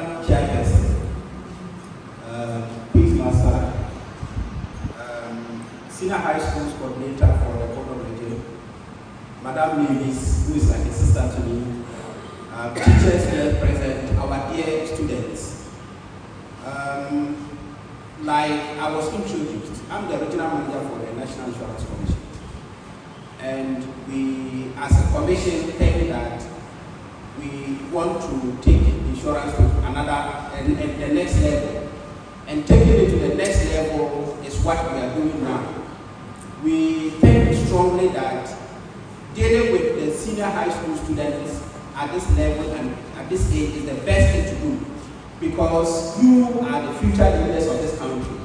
Madam Chairperson, Quiz Master, Senior High Schools Coordinator for the Bono region, Madam Mavis, who is like a sister to me, teachers here present, our dear students. Like I was introduced, I'm the regional manager for the National Insurance Commission. And we, as a commission, think that we want to take insurance to another, the next level. And taking it to the next level is what we are doing now. We think strongly that dealing with the senior high school students at this level and at this age is the best thing to do, because you are the future leaders of this country.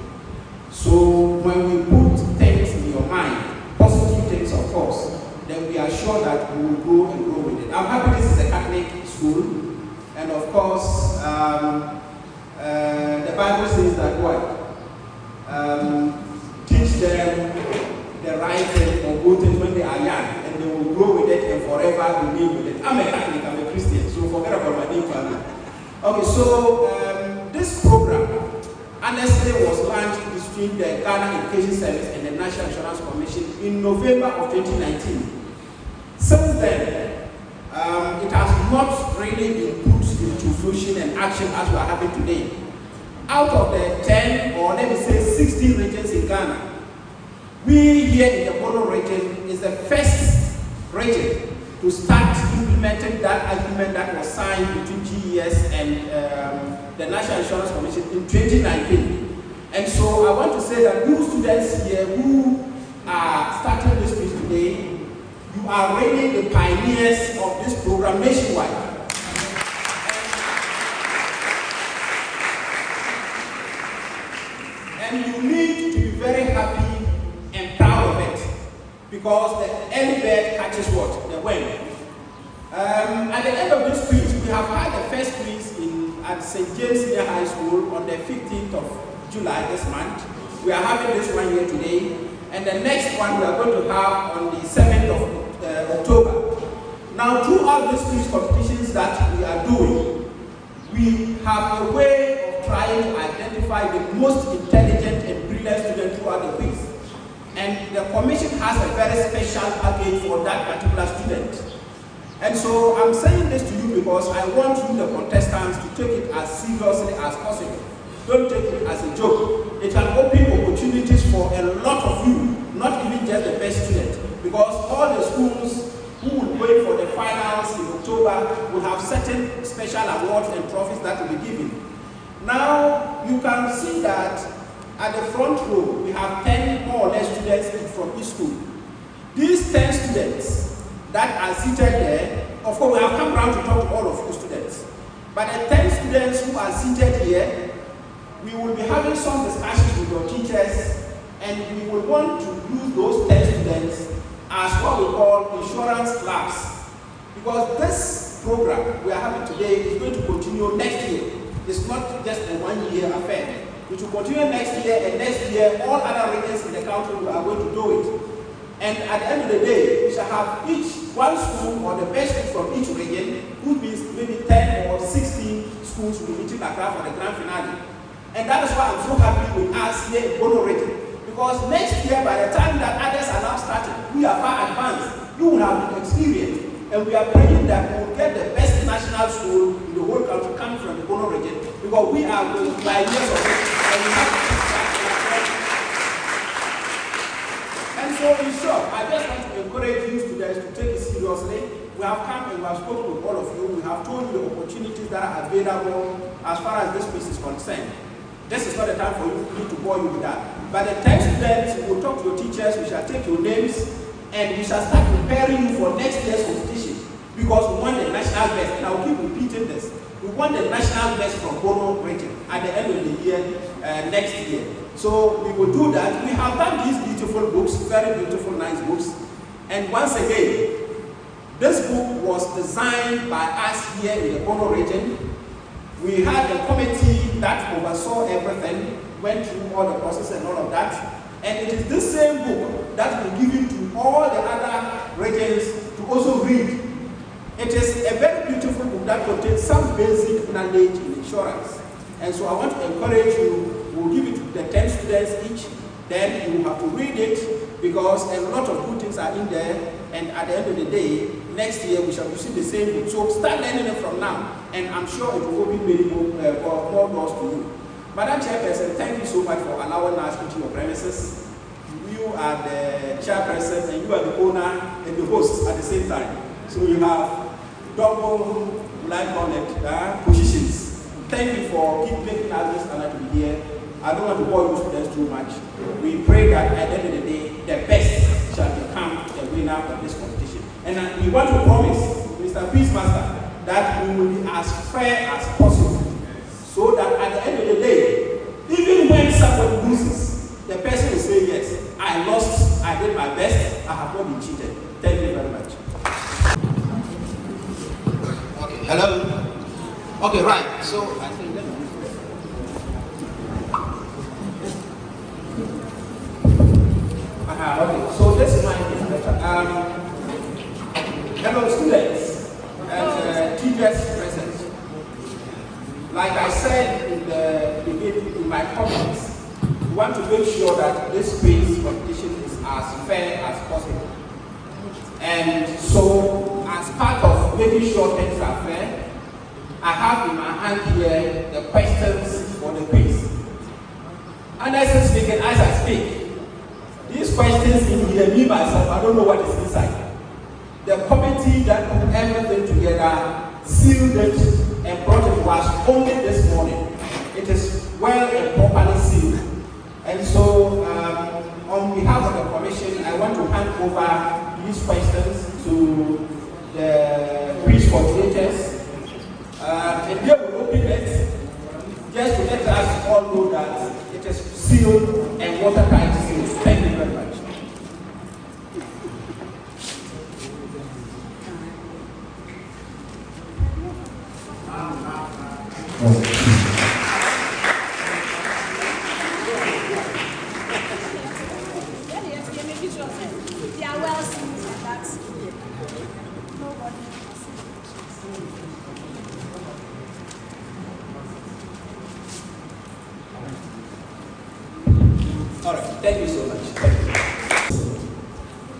So when we put things in your mind, positive things of course, then we are sure that we will grow and grow with it. I'm happy this is a Catholic school, and of course the Bible says that what? Teach them the right thing or good things when they are young, and they will grow with it and forever remain with it. I'm a Catholic, I'm a Christian, so forget about my name family. Okay, so this program honestly was launched between the Ghana Education Service and the National Insurance Commission in November of 2019. Since then, it has not really been put into fruition and action as we are having today. Out of the 10 or let me say 16 regions in Ghana, we here in the Bono region is the first region to start implementing that agreement that was signed between GES and the National Insurance Commission in 2019. And so I want to say that you students here who are starting this piece today, you are really the pioneers of this program nationwide. And you need to be very happy and proud of it, because the early bird catches what? The wind. At the end of this quiz, we have had the first quiz at St. James Senior High School on the 15th of July this month. We are having this one here today, and the next one we are going to have on the 7th of October. Now, through all these quiz competitions that we are doing, we have a way of trying to identify the most intelligent and brilliant students throughout the quiz. And the commission has a very special package for that particular student. And so I'm saying this to you because I want you, the contestants, to take it as seriously as possible. Don't take it as a joke. It can open opportunities for a lot of you, not even just the best students, because all the schools who will wait for the finals in October will have certain special awards and trophies that will be given. Now, you can see that at the front row, we have 10 more or less students from each school. These 10 students that are seated there, of course, we have come around to talk to all of you students. But the 10 students who are seated here, we will be having some discussions with your teachers, and we will want to use those 10 students as what we call insurance clubs. Because this program we are having today is going to continue next year. It's not just a one-year affair. It will continue next year, and next year all other regions in the country are going to do it. And at the end of the day, we shall have each one school or the best school from each region, which means maybe 10 or 16 schools will be meeting Accra for the grand finale. And that is why I'm so happy with us here in Bono region. Because next year, by the time that others are now starting, we are far advanced. You will have been experienced. And we are praying that we will get the best national school in the whole country coming from the Bono region, because we are the pioneers of it. And we have to start. And so, in short, I just want to encourage you students to take it seriously. We have come and we have spoken with all of you. We have told you the opportunities that are available as far as this piece is concerned. This is not the time for you to bore you with that. But the 10 students, we will talk to your teachers, we shall take your names, and we shall start preparing you for next year's competition. Because we want the national best, and I will keep repeating this. We want the national best from Bono region at the end of the year, next year. So we will do that. We have done these beautiful books, very beautiful, nice books. And once again, this book was designed by us here in the Bono region. We had a committee that oversaw everything, went through all the process and all of that. And it is this same book that will be given to all the other regions to also read. It is a very beautiful book that contains some basic knowledge in insurance. And so I want to encourage you, we'll give it to the 10 students each, then you have to read it because a lot of good things are in there, and at the end of the day, next year we shall receive the same book. So start learning it from now, and I'm sure it will open many more doors to you. Madam Chairperson, thank you so much for allowing us into your premises. You are the chairperson and you are the owner and the host at the same time. So you have double positions. Thank you for making us this honor to be here. I don't want to bore you students too much. We pray that at the end of the day, the best shall become the winner of this competition. And we want to promise, Mr. Peacemaster, that we will be as fair as possible. So that at the end of the day, even when somebody loses, the person will say, yes, I lost, I did my best, I have not been cheated. Thank you very much. Okay, hello? Okay, right, so I think okay, so this is my hello students and teachers present. Like I said in the beginning in my comments, we want to make sure that this quiz competition is as fair as possible. And so, as part of making sure things are fair, I have in my hand here the questions for the quiz. And as I speak, and as I speak, these questions in here, me myself, I don't know what is inside. The committee that put everything together, sealed it, and brought it to us only this morning. It is well and properly sealed. And so, on behalf of the commission, I want to hand over these questions to the quiz coordinators. And they will open it just to let us all know that it is sealed and watertight sealed. Thank you very much. All right, thank you so much.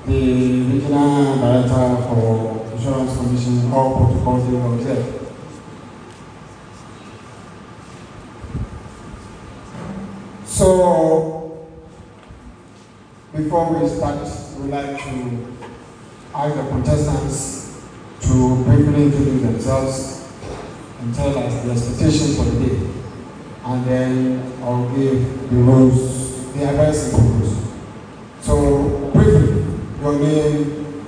The Regional Director for Insurance Commission, all protocols being observed. So, before we start, we'd like to ask the contestants to briefly introduce themselves and tell us the expectations for the day. And then I'll give the rules, the advice rules. So, briefly, your name,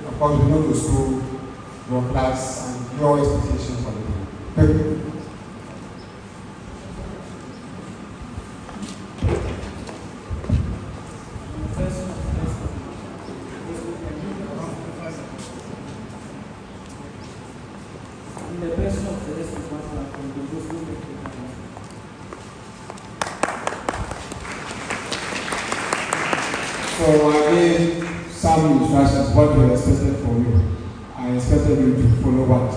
of course, you know the school, your class, and your expectations for the day. Briefly. So I gave some instructions what we expected from you. I expected you to follow what.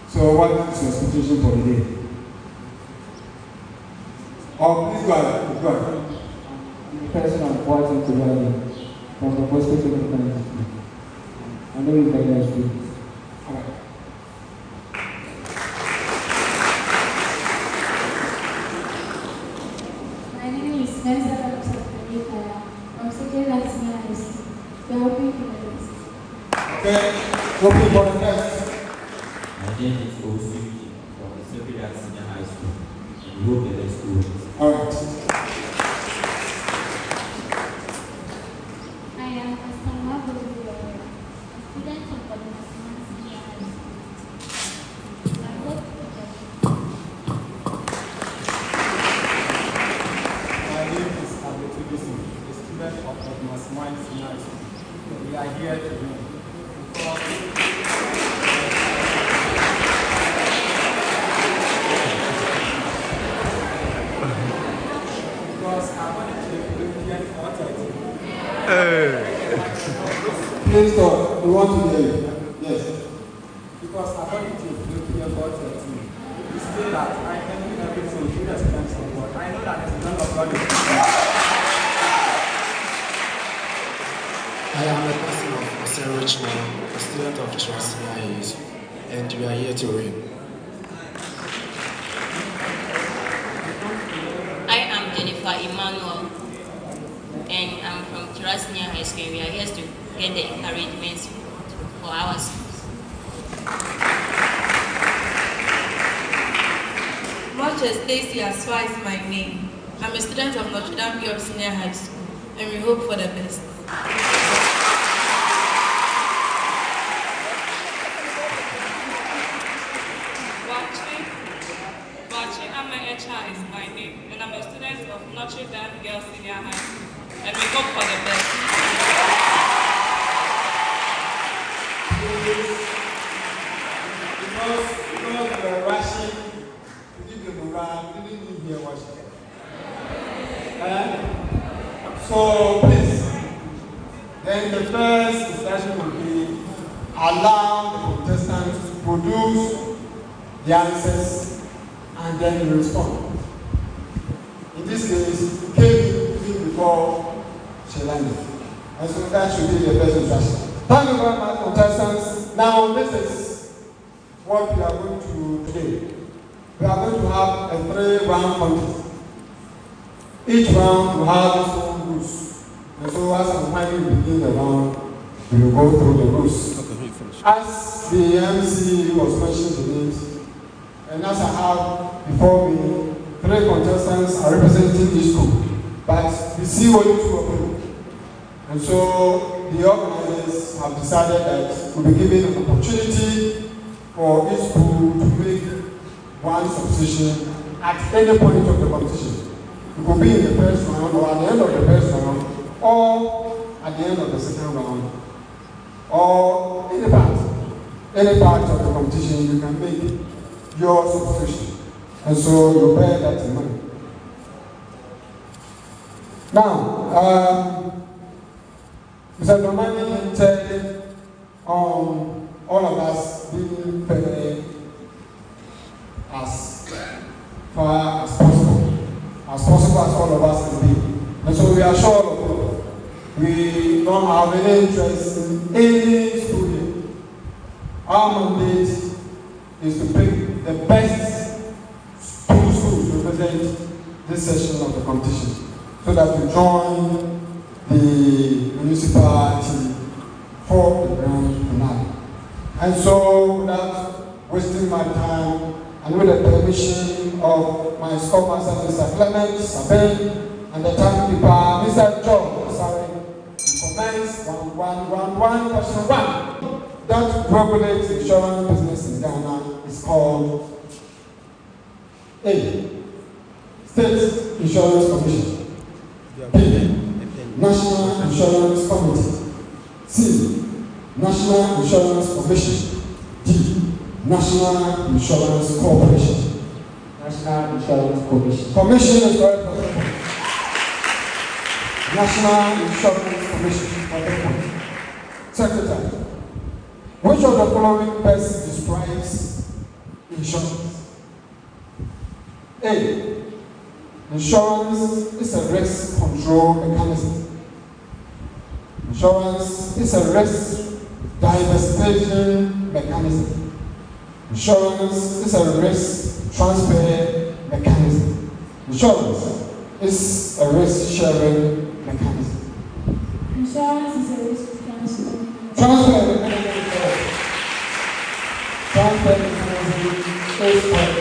So what is your expectation for the day? Oh, please go ahead. Go ahead. The person I'm watching today from the perspective of the country. I know you very nice too. All right. My name is Mensa from Second Senior High School. We are hoping for the best. Okay. Open for the test. My name is Osuki from the Second Senior High School. We hope the next school. All right. I am Asama Bozio, a student of the National Senior High School. I hope for the best. My name is Abetudisi, a student of Edmund's Mine Senior High School. We are here to win. Because I wanted to Olympian 430. Please stop. We want to hear you. Yes. Because according to Philippians 4:13, we say that I can do everything through the strength of God. I know that the strength of God is I am a person of Hussein Richmond, a student of SHS, and we are here to read. I am Jennifer Emmanuel, and I'm from Trasnia High School. We are here to get the encouragement for our schools. Much as Stacy as far as my name, I'm a student of Notre Dame Senior High School, and we hope for the best. SHS is my name, and I'm a student of Notre Dame Girls Senior High School, and we hope for the best. Because we were rushing to give the morale, we didn't need here worship. So please, then the first discussion will be allow the contestants to produce the answers and then you respond. In this case, you came before she landed. And so that should be the first instruction. Thank you very much, contestants. Now, this is what we are going to do today. We are going to have a 3-round contest. Each round will have its own rules. And so as and when we begin the round, we will go through the rules. As the MC was mentioning the names, and as I have before me, 3 contestants are representing each school, but we see only 2 of them. And so the organizers have decided that we'll be given an opportunity for each school to make one substitution at any point of the competition. It could be in the first round, or at the end of the first round, or at the end of the second round, or any part of the competition you can make your substitution. And so you bear that in mind. Now, Mr. Domani hinted on all of us being prepared as far as possible as all of us can be. And so we are sure of it. We don't have any interest in any school here. Our mandate is to pick the best 2 schools to represent this session of the competition, so that we join the municipality for the grand finale. And so, without wasting my time, and with the permission of my schoolmaster, Mr. Clement Sabin, and the timekeeper, Mr. John, we commence round one, question 1. That regulates insurance business in Ghana is called A. State Insurance Commission. B. National Insurance Committee. C. National Insurance Commission. D. National Insurance Corporation. National Insurance Commission. Commission is correct. National Insurance Commission. Secretary. Which of the following best describes insurance? A. Insurance is a risk control mechanism. Insurance is a risk diversification mechanism. Insurance is a risk transfer mechanism. Insurance is a risk sharing mechanism. Insurance is a risk transfer. Transfer mechanism. Transfer mechanism is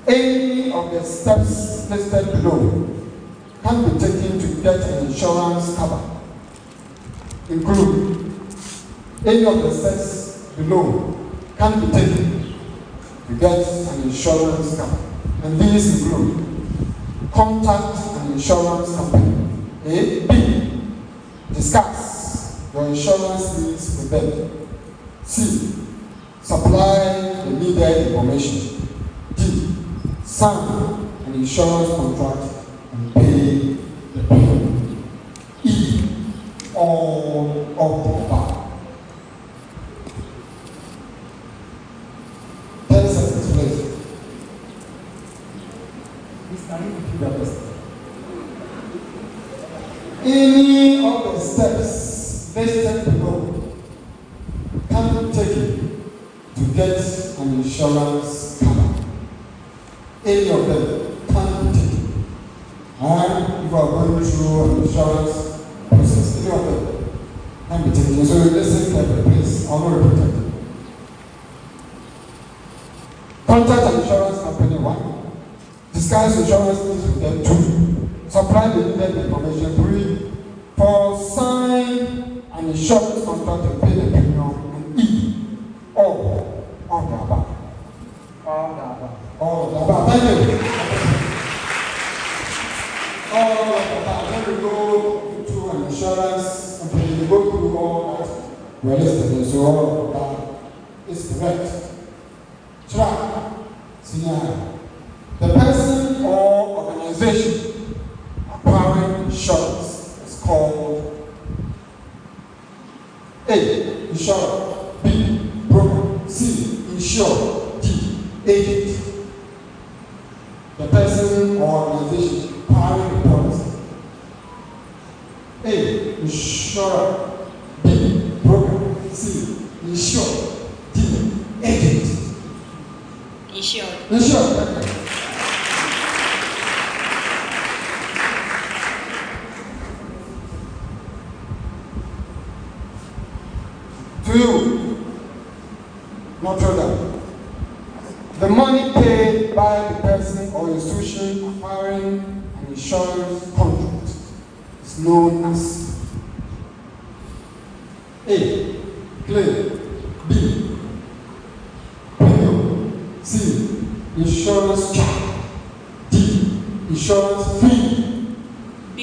any of the steps listed below can be taken to get an insurance cover. Include any of the steps below can be taken to get an insurance cover. And these include contact an insurance company. A. B. Discuss your insurance needs with them. C. Supply the needed information. D. Sign an insurance contract and pay the premium. E. all of the above? 10 seconds, please. Please, can you repeat that question? Any of the steps listed below can be taken to get an insurance cover. Any of them can be taken. And if you are going through an insurance process, any of them can be taken. So listen carefully, please. I'm not repeating. Contact an insurance company 1. Discuss insurance needs with them 2. Supply the needed information 3. 4. Sign an insurance contract and pay the premium. And E. All of the above. All of the above. All of the above. Thank you. All of the above. When we go to an insurance company, we go through all that we're listed. So all of that is correct. Try. Scenario. The person or organization acquiring insurance is called A. Insurer. B. Broker. C. Insurer. D. Agent. The person or organization acquiring the policy. A. Insurer. B. Broker. C. Insurer. D. Agent. Insured. Insured. To you, Notre, the money paid by the person or institution acquiring an insurance contract is known as A. Claim. B. Premium. C. Insurance charge. D. Insurance fee. B.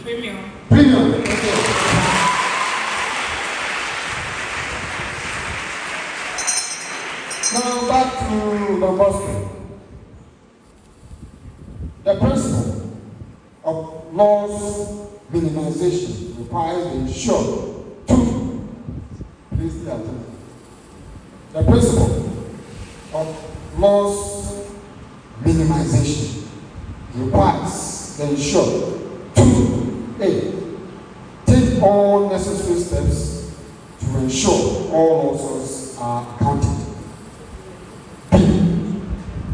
Premium. Premium. Okay. Now back to the gospel. The principle of loss minimization requires the insured to, please stay attentive. The principle of loss minimization requires the insured to A. Take all necessary steps to ensure all losses are accounted.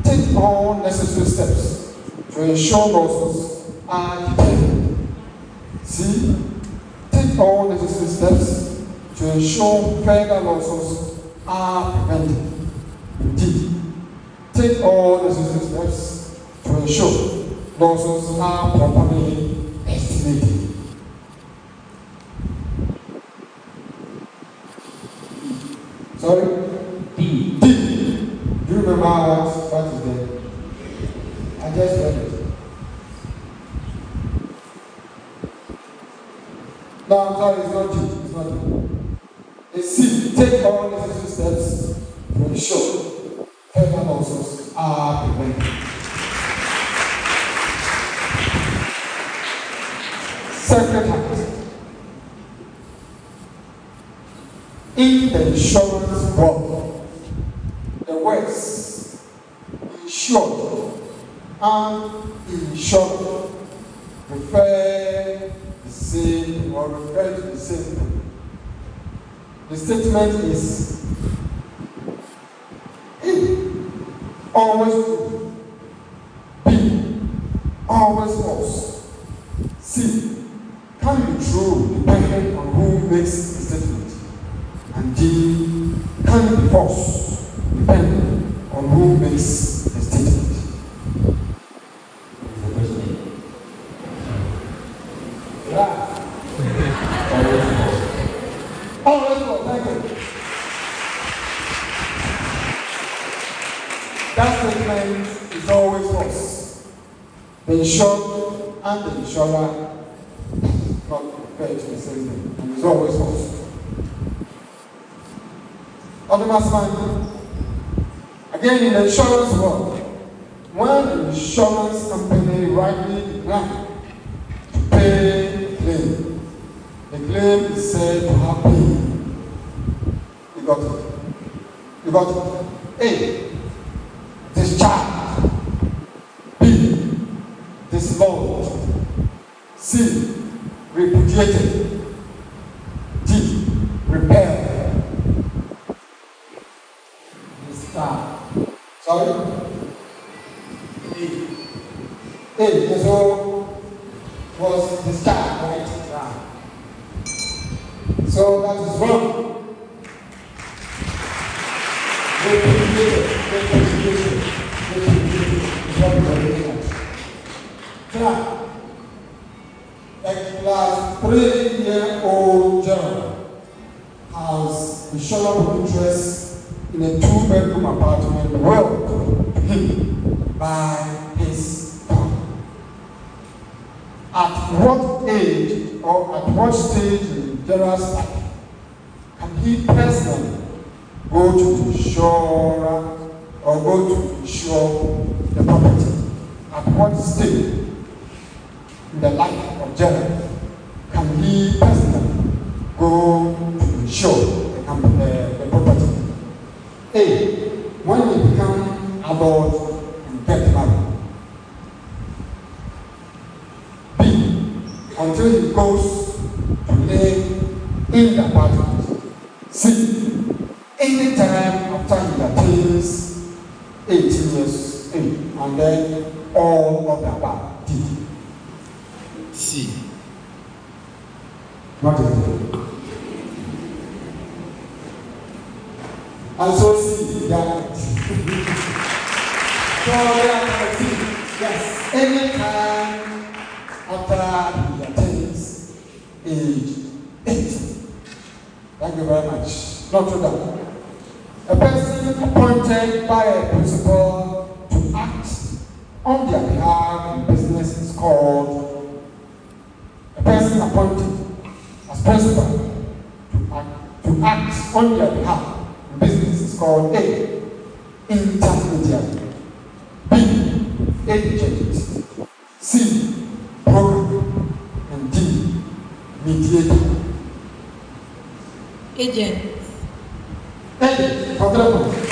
Take all necessary steps to ensure losses are determined. C. Take all necessary steps to ensure further losses are prevented. D. Take all necessary steps to ensure losses are properly estimated. Sorry? D. Do you remember what is there? I just read it. No, I'm sorry, it's not D. It's not D. It's C. Take all necessary steps to ensure further losses are prevented. Second act. In the insurance world, the words insured and insured refer the same or refer to the same thing. The statement is A. Always true. B. Always false. C. Can be true depending on who makes the statement. And D. Can be false depending on who makes the statement. The question. Right. Always false. Thank you. That statement is always false. The insured and the insurer not refer to the same thing, and it's always false. Again, in the insurance world, when an insurance company rightly declines to pay a claim, the claim claim is said to have been. You got it? You got it? A. Discharged. B. Dislodged. C. Repudiated. D. Repelled. Discharged. Sorry? A. So was discharged, right? So that is wrong. Repudiated. Is what we are looking at. Now, a class 3-year-old girl has a short interest in a 2-bedroom apartment well to him by his father. At what age or at what stage in Gerald's life can he personally go to the insurer or go to insure the property? At what stage in the life of Gerald can he personally go to insure the property? A. When he becomes adult and get married. B. Until he goes to live in the apartment. C. Any time after he attains 18 years age, and then all of the above. D. C. What is it? And so C. Yeah. So yeah, C. Yes. Any time after he attains age 18. Thank you very much. Notre Dame. A person appointed by a principal to act on their behalf in business is called a person appointed as principal to act on their behalf in business is called A. Intermediary. B. Agent. C. Broker. And D. Mediator. Agent. Agent. Congratulations.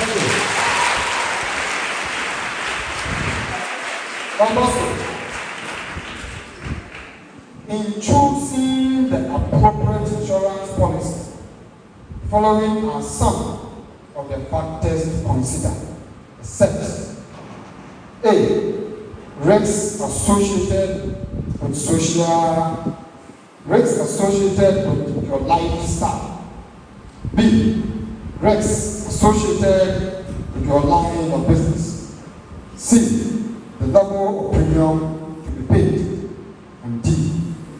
In choosing the appropriate insurance policy, following are some of the factors to consider. Except A. Risks associated with your lifestyle. B. Risks associated with your line of business. C. The level of premium to be paid. And D.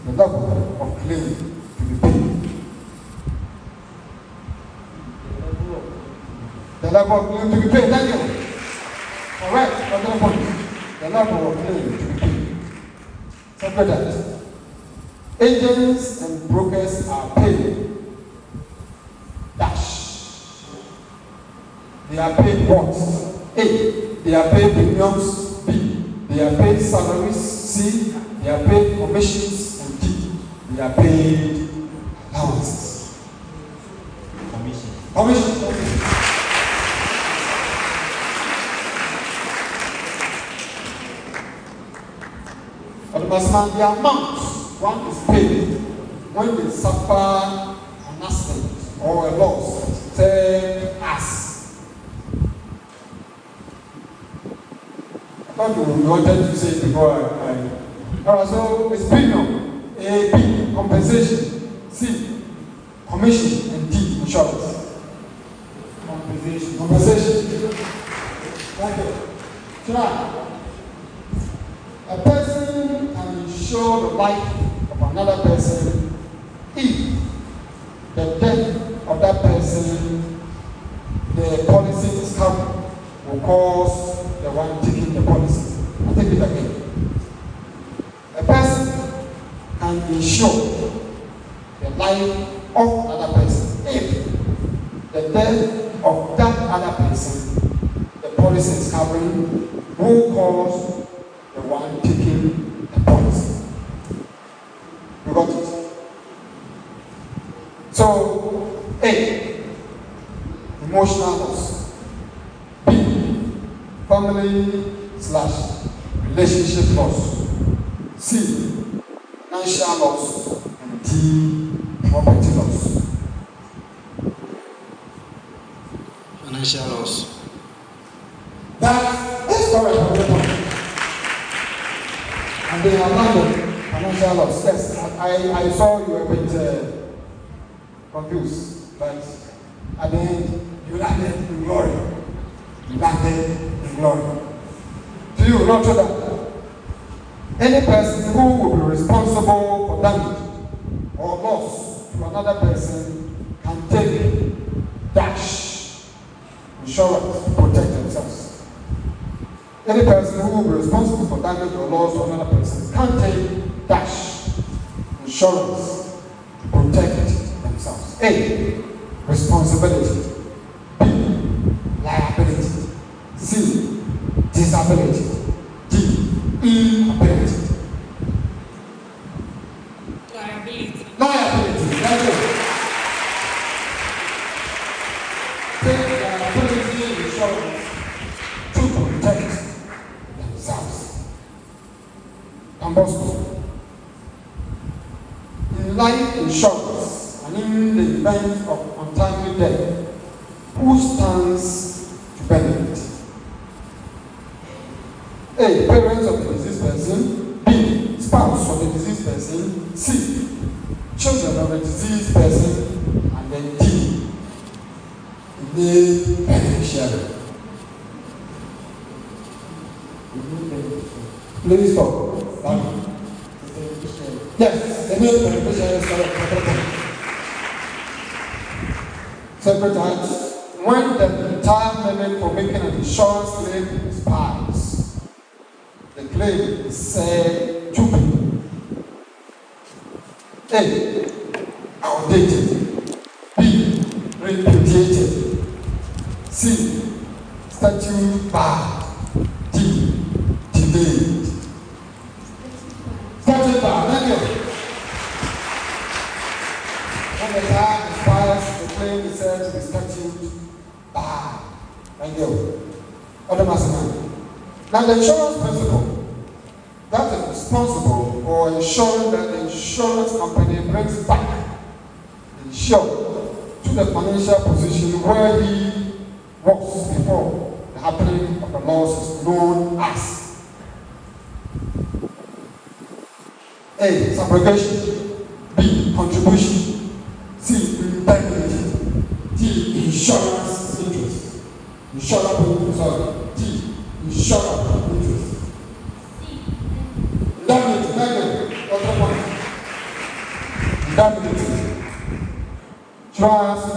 The level of claim to be paid. The level of claim to be paid. Thank you. Correct. Another point. The level of claim to be paid. Separate that. Agents and brokers are paid. Dash. They are paid what? A. They are paid premiums. B. They are paid salaries. C. They are paid commissions. And D. They are paid allowances. Commission. But the amount one is paid when they suffer an accident or a loss, say as. I thought you wanted to say it before Alright, so it's premium, A, B, compensation, C, commission, and D, insurance. Compensation. Thank you. Try. A person can insure the life of another person if the death of that person, the policy is covered, will cause the one taking the policy. I take it again. A person can insure the life of another person if the death of that other person, the policy is covering, will cause the one taking the policy. You got it? So, A, emotional loss. B, family/relationship loss. C, financial loss. And D, property loss. Financial loss. Let's start at the and they have landed financial loss. Yes, I saw you were a bit confused, but at the end, you landed in glory. You landed in glory. To you, not to that. Any person who will be responsible for damage or loss to another person can take dash insurance to protect themselves. Any person who will be responsible for damage or loss to another person can take dash insurance to protect themselves. A, responsibility. B, liability. C, disability. D, inability. Liability. Liability. That's it. Take liability insurance to protect themselves. Compulsory. In life insurance and in the event of untimely death, who stands to benefit? A, parents of the deceased person. B, spouse of the deceased person. C, children of the deceased person. And then D, the beneficiary. Please stop. Yes, the name beneficiary is Secretary, when the time limit for making an insurance claim expires, the claim is said to be A, outdated. B, repudiated. C, statute barred. D, delayed. Statute barred. Thank you. When the time expires, the claim is said to be statute barred. Thank you. Other Master. Now the insurance principle that is responsible for ensuring that the insurance company brings back the insured to the financial position where he was before the happening of the loss is known as A, subrogation. B, contribution. C, indemnity. D, insurance interest. Insurable, sorry. D, insurable interest. Indemnity. Other point. Indemnity. Trust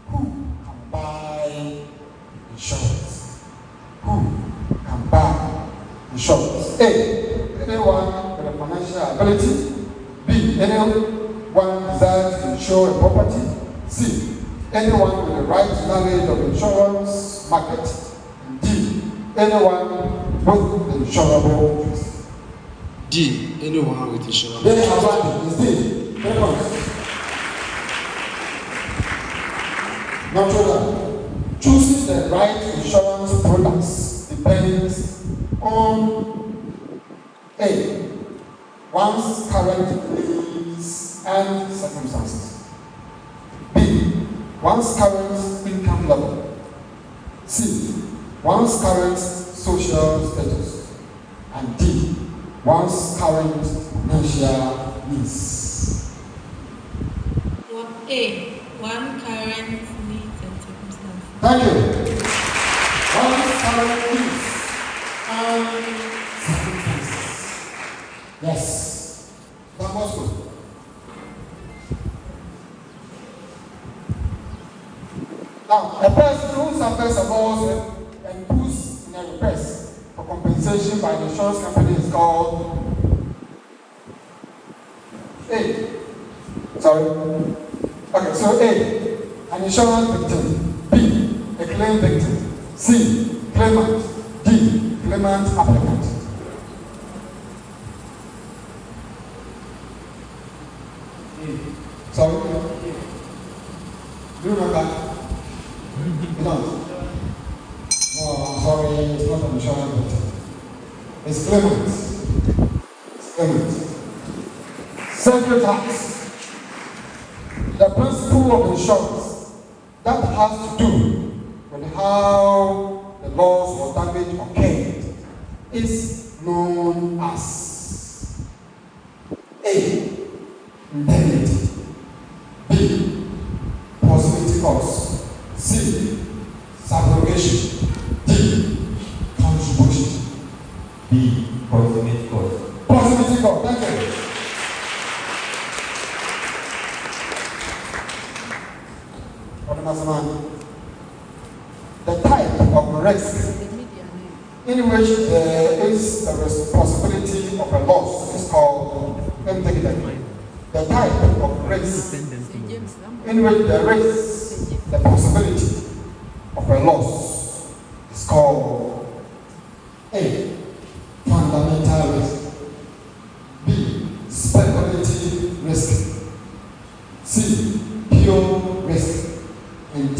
who can buy insurance? Who can buy insurance? A, anyone with a financial ability. B, anyone desires to insure a property. C, anyone with the right knowledge of the insurance market. And D, anyone with the insurable interest. D, anyone with insurance. Then how is D? Anyone? Notre, choosing the right insurance products depends on A, one's current needs and circumstances. B, one's current income level. C, one's current social status. And D, one's current financial needs. A, one current needs and circumstances. Thank you. One's current needs and circumstances. Yes. That was good. Now, a person who suffers a loss and puts in a request for compensation by the insurance company is called A. Sorry. Okay, so A, an insurance victim. B, a claim victim. C, claimant. D, claimant applicant. Sorry? Do you remember? You don't? No, I'm sorry, it's not an insurance matter. It's Clement. It's Clement. Sacred Hearts. The principle of insurance that has to do with how the loss or damage occurred is known as A. Indemnity. B. Possibility cost. C. Subrogation. D. Contribution. B. Proximate cost. Possibility cost. Thank you. The type of risk in which there is a possibility of a loss is called indemnity. The type of risk in which there is the possibility of a loss is called A. Fundamental risk. B. Speculative risk. C. Pure risk. And D.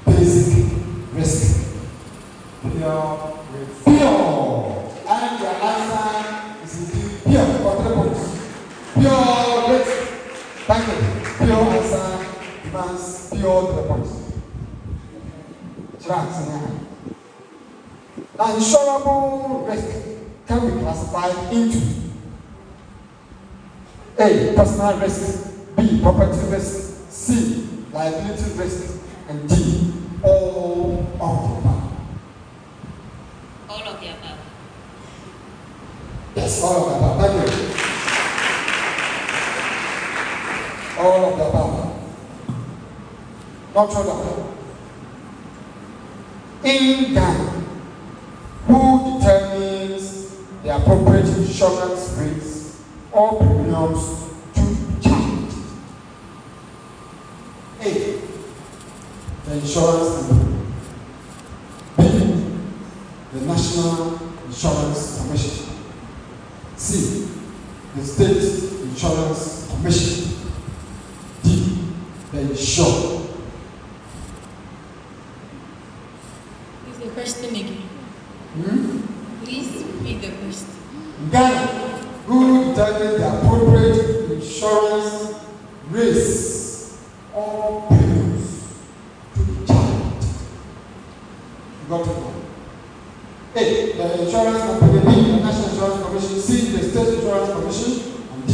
Basic risk. Pure risk. Pure. And your answer is indeed pure. For 3 points. Pure risk. Thank you. Pure answer demands pure 3 points. Now, insurable risk can be classified into A. Personal risk. B. Property risk. C. Liability risk. And D. All of the above. All of the above. Yes, all of the above. Thank you. All of the above. Notre. In Ghana, who determines the appropriate insurance rates or premiums to be charged? A. The insurance company. B. The National Insurance Commission. C. The State Insurance Commission. D. The insured. Is the question again? Please repeat the question. Ghana, who determines the appropriate insurance rates or premiums to be charged? You got it now. A. The insurance company. B. The National Insurance Commission. C. The State Insurance Commission. And D.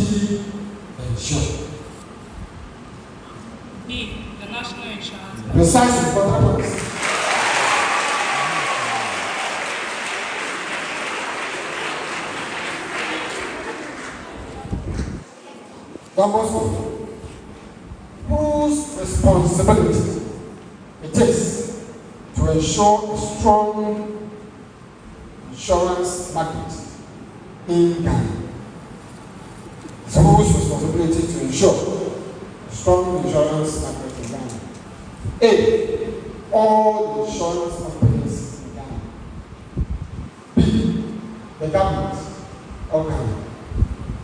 The insured. B. The National Insurance. Precisely for that purpose. Number 4. Whose responsibility it is to ensure a strong insurance market in Ghana? It's whose responsibility to ensure a strong insurance market in Ghana? A. All the insurance companies in Ghana. B. The government of Ghana.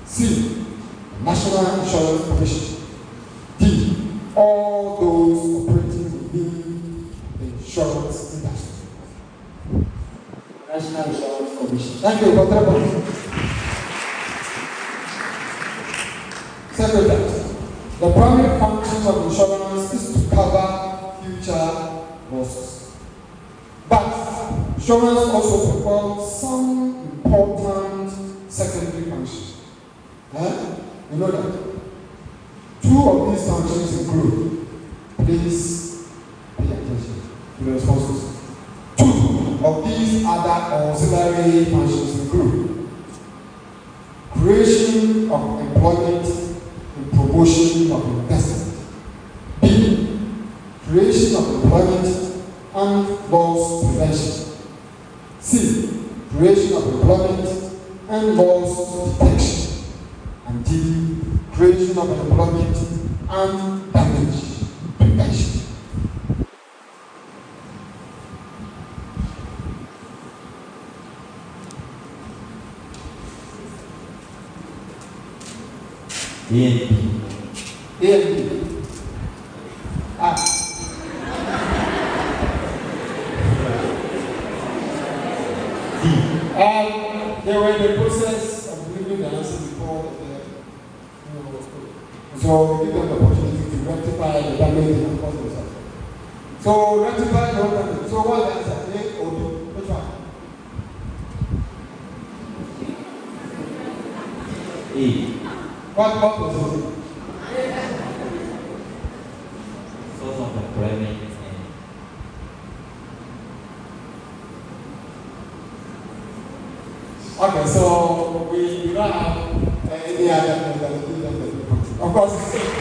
C. National Insurance Commission. D. All those operating within the insurance industry. National Insurance Commission. Thank you, Dr. Second, the primary function of insurance is to cover future losses. But insurance also performs some important secondary functions. You know that. 2 of these functions include, please pay attention to the responses. 2 of these other auxiliary functions include creation of employment and promotion of investment. B. Creation of employment and loss prevention. C. Creation of employment and loss detection. And D. Creation of employment and damage prevention. A and B. A and B. They were in the process of delivering the answer before so give them the opportunity to rectify the damage they have caused themselves. So rectify the whole damage. So what's the answer? A or B? Which one? A. What was it? Source of employment and Okay, so we don't have any other thing that we do. Of course, it's safe.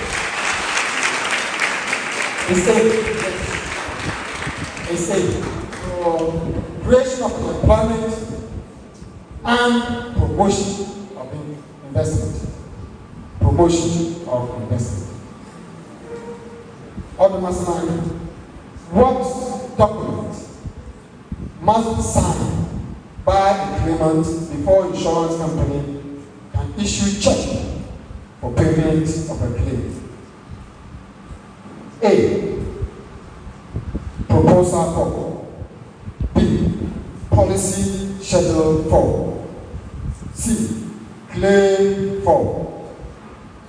So creation of employment and promotion of investment. Promotion of investment. What document must be signed by the claimant before insurance company can issue check for payment of a claim? A. Proposal form. B. Policy schedule form. C. Claim form.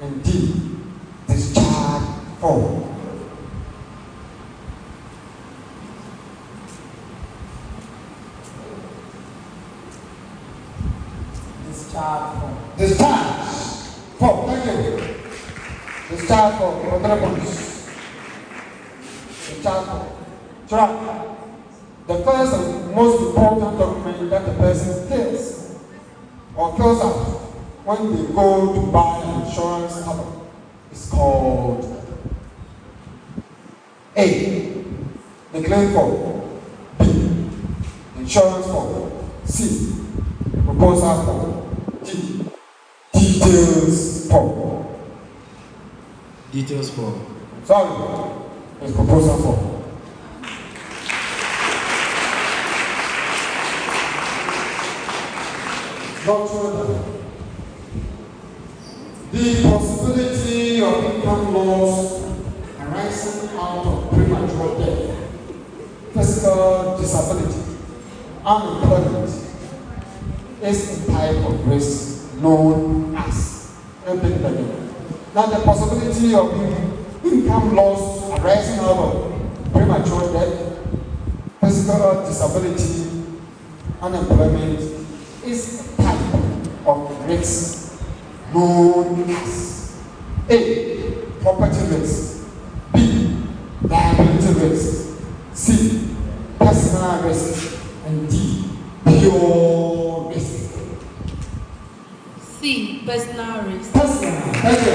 And D. Discharge form. Discharge form. Thank you. Discharge form. Discharge form. Sure. The first and most important document that the person fills or fills out when they go to buy an insurance cover is called A. The claim form. B. Insurance form. C. Proposal form. D. Details form. Details form. Sorry, it's proposal form. Notre, the possibility of income loss arising out of premature death, physical disability, unemployment is a type of risk known as now the possibility of income loss arising out of premature death, physical disability, unemployment is a type of risk known as A. Property risk, B. Liability risk, C. Personal risk, and D. Pure risk. C. Personal risk. Personal. Thank you.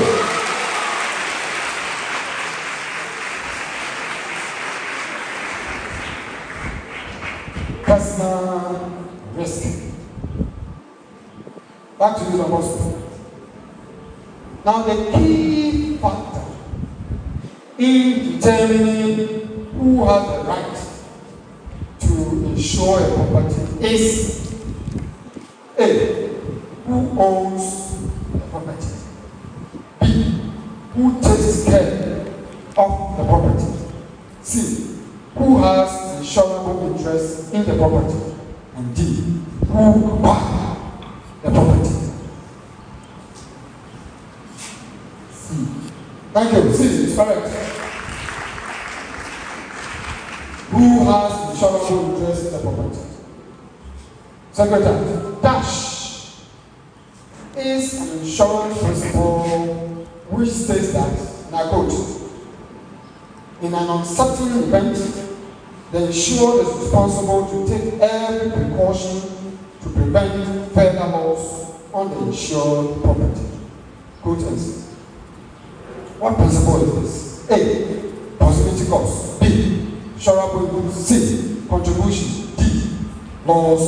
Personal risk. Back to you, Apostle. Now, the key factor in determining who has the right to insure a property is A. Who owns the property? B. Who takes care of the property? C. Who has insurable interest in the property? And D. Who buys the property? C. Thank you. C is correct. Who has insurable interest in the property? Secretary, dash is an insurance principle which states that, and I quote, in an uncertain event, the insured is responsible to take every precaution to prevent further loss on the insured property. Quote ends. What principle is this? A. Possibility cost. B. Insurable goods. C. Contribution. D. Loss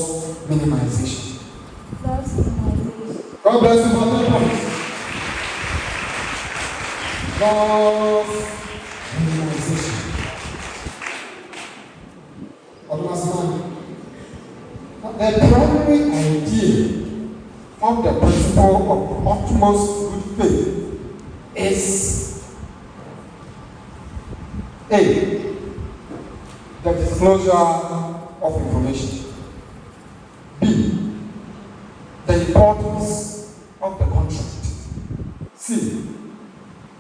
minimization. Loss minimization. God bless you for the points. Loss minimization. The primary idea of the principle of utmost good faith is A. The disclosure of information. B. The importance of the contract. C.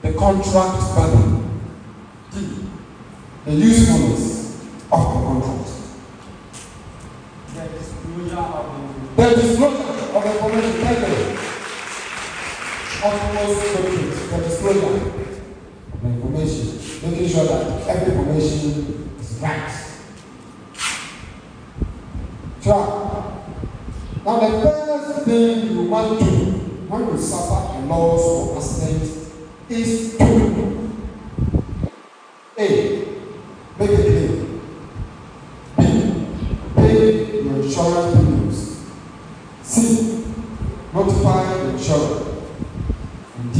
The contract value. D. The usefulness of the contract. The disclosure of The disclosure of the information. Thank you. The disclosure of the information, making sure that every information is right. Sure. Now the first thing you want to do when you suffer a loss or accident is to A. Make a claim. B. Pay your insurance premiums. C. Notify the insurer. And D.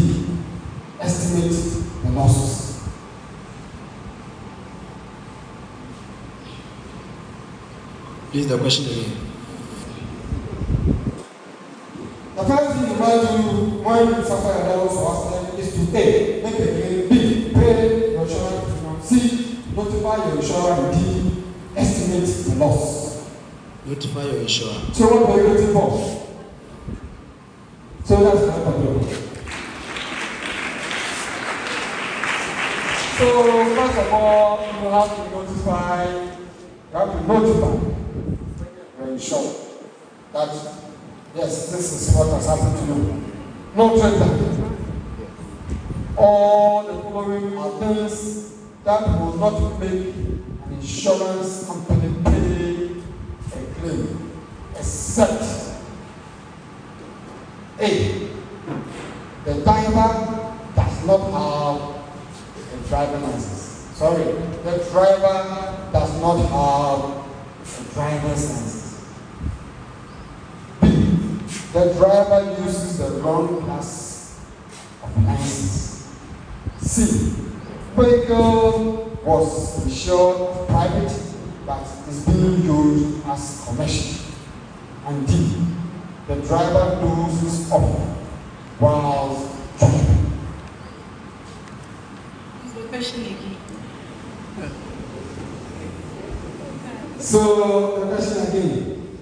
Estimate the losses. Please the question again. The first thing you want to do when you suffer a loss or accident is to A. Make a claim. B. Pay your insurance premium. C. Notify your insurer. And D. Estimate the loss. Notify your insurer. So what are you waiting for? So that's my problem. So first of all, you have to notify your insurer that yes, this is what has happened to you. Notre, all the following are things that will not make an insurance company pay a claim, except A. The driver does not have a driving license. Sorry, the driver does not have a driver's license. B. The driver uses the wrong class of license. C. Vehicle was insured private but is being used as commercial. And D. The driver dozes off while driving. The question again. So the question again.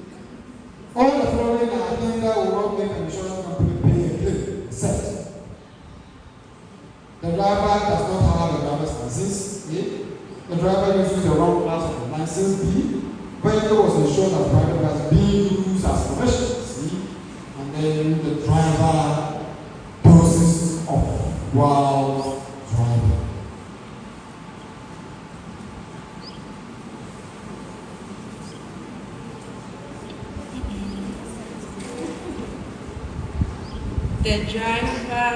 All the following are things that will not make an insurance company pay a claim, except the driver does not have a driver's license. A. The driver uses the wrong class of license. B. Vehicle was insured as private as being used as commercial. And then the driver dozes off while driving. The driver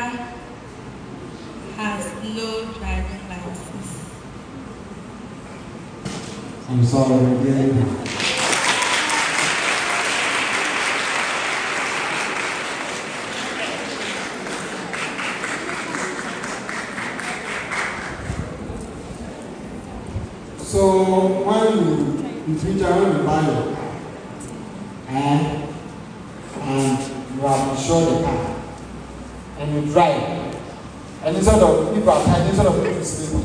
has no driving license. I'm sorry again. So when you future when you buy your car and you have insured the car and you drive and instead of if you are tired, instead of going to sleep,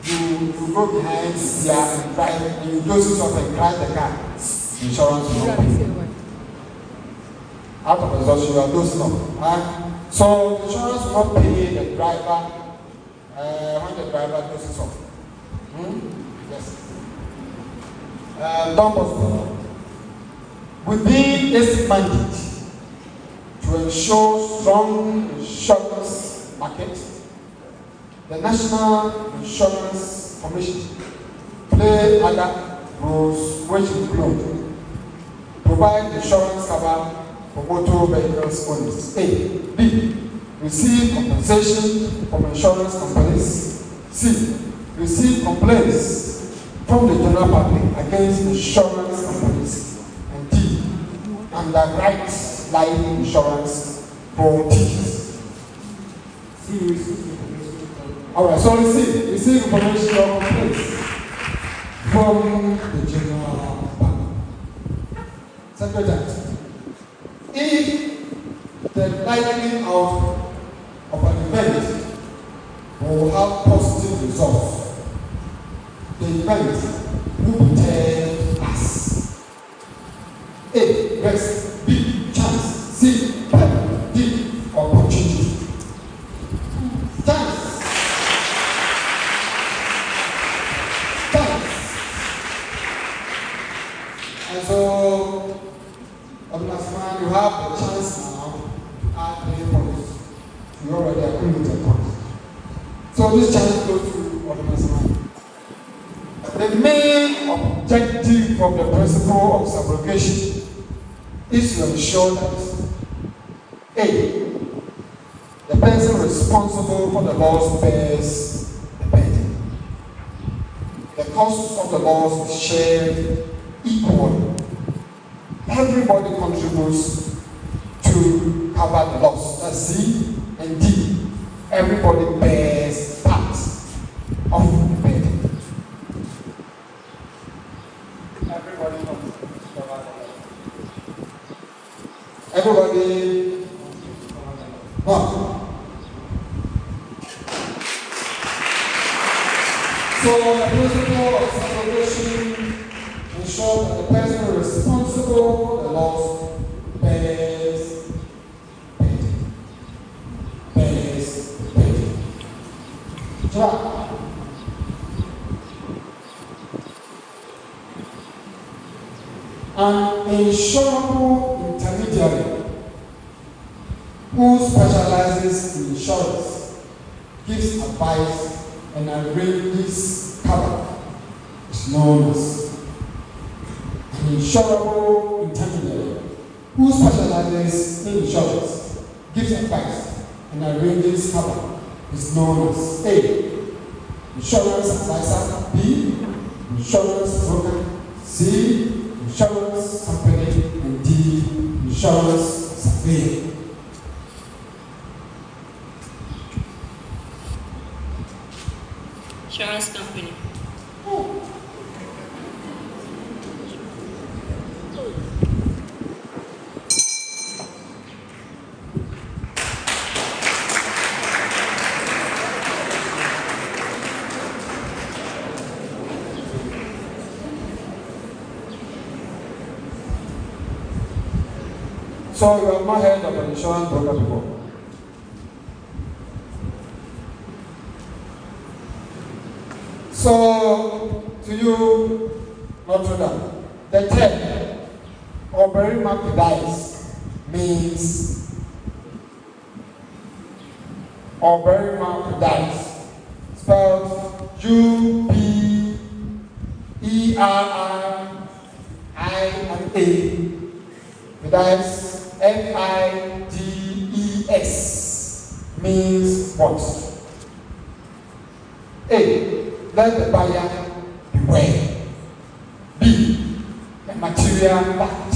you go behind the steer and drive and you close yourself and crash the car, insurance will not pay. Out of exhaustion, you are dozing off. So the insurance will not pay the driver when the driver dozes off. Yes. Don Bosco, within this mandate to ensure strong insurance market, the National Insurance Commission play other roles which include provide insurance cover for motor vehicles owners. A. B. Receive compensation from insurance companies. C. Receive complaints from the general public against insurance companies. And D. Underwrite life insurance for teachers. Alright, so receive information or complaints from the general public. Secretary, if the likely outcome of an event will have positive results the event will be tell us. A. Risk. B. Chance. C. Plan. D. Opportunity. Chance. And so, Obinasman, you have the chance now to add 3 points. You already agree with the point. So this chance goes to Obinasman. The main objective of the principle of subrogation is to ensure that A. The person responsible for the loss bears the burden. The cost of the loss is shared equally. Everybody contributes to cover the loss. That's C and D. Everybody bears part of the burden. Everybody contributes to cover the loss. Everybody. One. So the principle of subrogation ensures that the person responsible for the loss bears burden. Try. An insurable intermediary who specializes in insurance gives advice and arranges cover is known as an insurable intermediary who specializes in insurance gives advice and arranges cover is known as A. Insurance advisor, B. Insurance broker, C. Insurance company, and D. Insurance surveyor. Insurance company. So you have not heard of an insurance broker before? So, to you, Notre, the term Oberima dies means Oberima dies, spelled U-P-E-R-R-I-M-A, dies F-I-D-E-S, means what? A. Let the buyer beware. B. A material fact.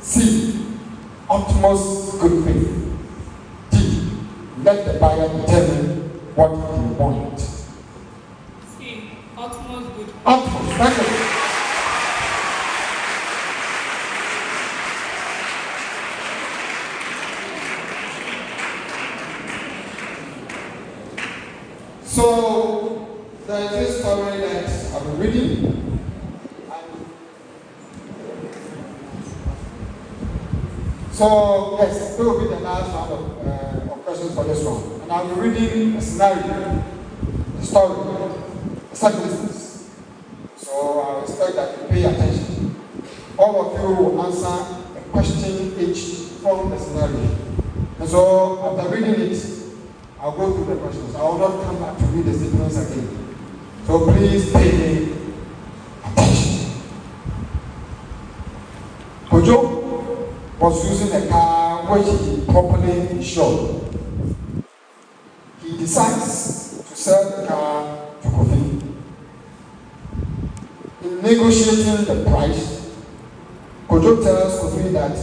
C. Utmost good faith. D. Let the buyer determine what he wants. C. Utmost good. Utmost, that's it. So, there is this story that I've been reading. So, yes, this will be the last round of questions for this one. And I'll be reading a scenario, a story, a circumstance. So, I expect that you pay attention. All of you will answer a question each from the scenario. And so, after reading it, I'll go through the questions. I will not come back to read the statements again. So please pay attention. Kojo was using a car which he properly insured. He decides to sell the car to Kofi. In negotiating the price, Kojo tells Kofi that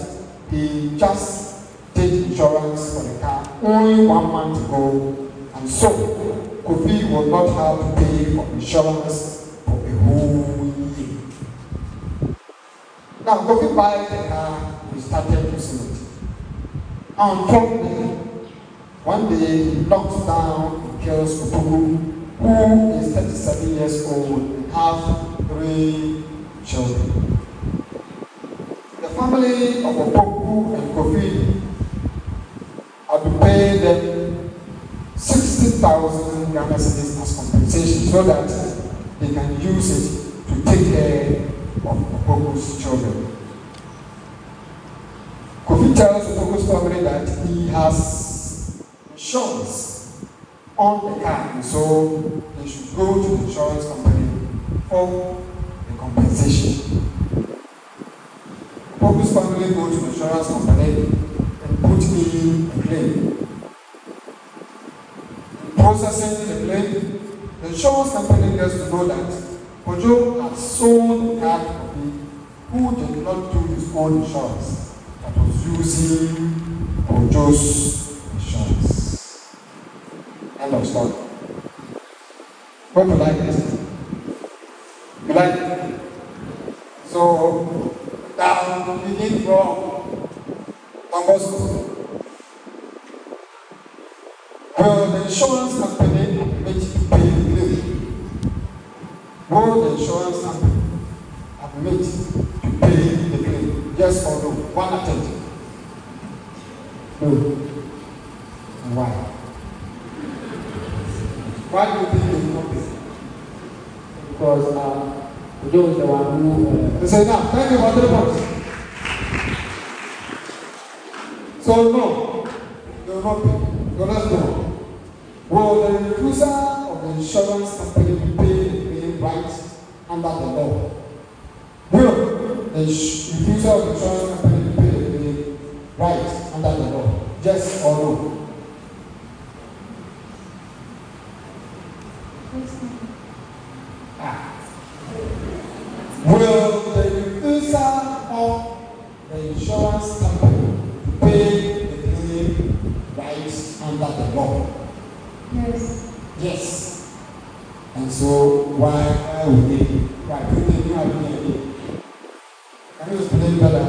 he just did insurance for the car only 1 month ago, and so Kofi will not have to pay for insurance for a whole year. Now Kofi buys the car and he started using it. Unfortunately, one day he knocks down and kills Girls Opoku, who is 37 years old and have 3 children. The family of Opoku and Kofi are to pay them 60,000 Ghana cedis as compensation so that they can use it to take care of Opoku's children. Kofi tells Opoku's family that he has insurance on the car, and so they should go to the insurance company for the compensation. Opoku's family go to the insurance company and put in a claim. Processing the claim, the insurance company gets to know that Ojo had sold the car to Kofi, who did not do his own insurance, but was using Ojo's insurance. End of story. Hope you like this. You like it? So, now begin from Bosco. Will the insurance company admit to pay the claim? Will the insurance company admit to pay the claim? Yes or no? One attempt. No. And why? Why do you think they will not pay? Because Joe is the one who. They say, now, thank you for 3 months. So, no, they will not pay. So, let's go. Will the refusal of the insurance company be paid the claim right under the law? Will the refusal of the insurance company be paid the claim right under the law? Yes or no? Will the refusal of the insurance company pay the claim right under the law? Yes. Yes. And so why would they? Why do they have any idea? Can you explain better?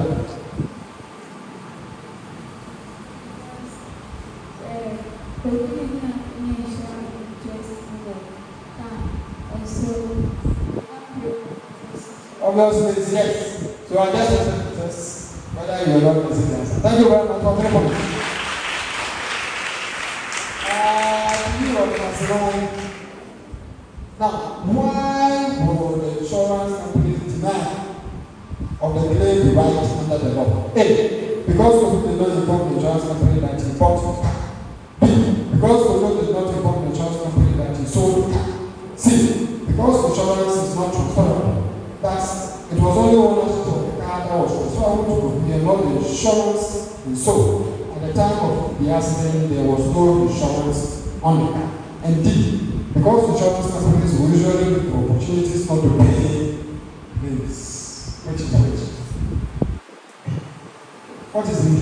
Obviously, it's yes. So I just whether you're not listening. Thank you very much for the comment. Now, why would the insurance company deny of the claim right under the law? A, because Kofi did not inform the insurance company that he bought the car. B, because Kofi did not inform the insurance company that he sold the car. C, because insurance is not transferable. Thus, it was only ownership of the car that was transferable to Kofi and not the insurance he sold. At the time of the accident, there was no insurance on the car. And D, because insurance companies will usually look for opportunities not to pay bills. Which is which? What is in D?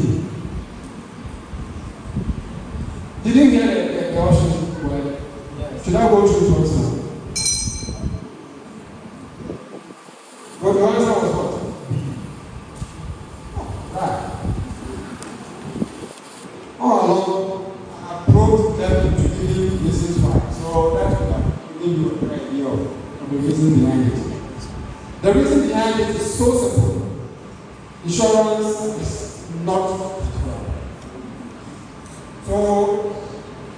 Did you get the option? Well, yes. Should I go through it once now? But the answer was what? Right. All along, I have probed them to give you reasons why. So that would have given you an idea of the reason behind it. The reason behind it is so simple. Insurance is not transferable. So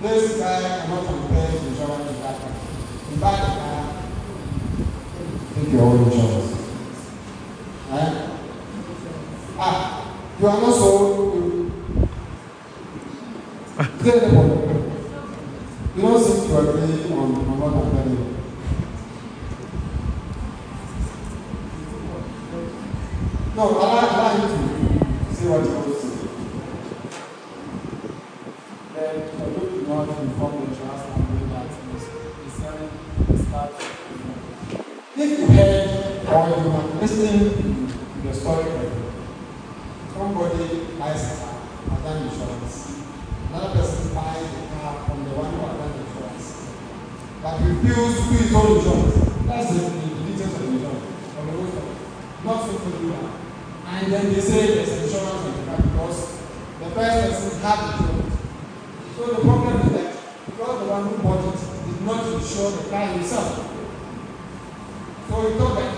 this guy cannot compare insurance with that guy. In fact, the car, take your own insurance. Right? You are not so. You don't seem to agree on what I'm telling you. No, allow you to say what you want to say. Then Ojo did not inform the insurance company that he's selling his car to Kofi. If you heard or you have listened to the story correctly, somebody buys a car, has done insurance. Another person buys the car from the one who has done insurance, but refuse to do his own insurance. That's the details of the insurance, of the whole story. Not simple to do that. And then they say there's insurance on the car because the first person had insurance. So the problem is that because the one who bought bought it did not insure the car himself. So he thought that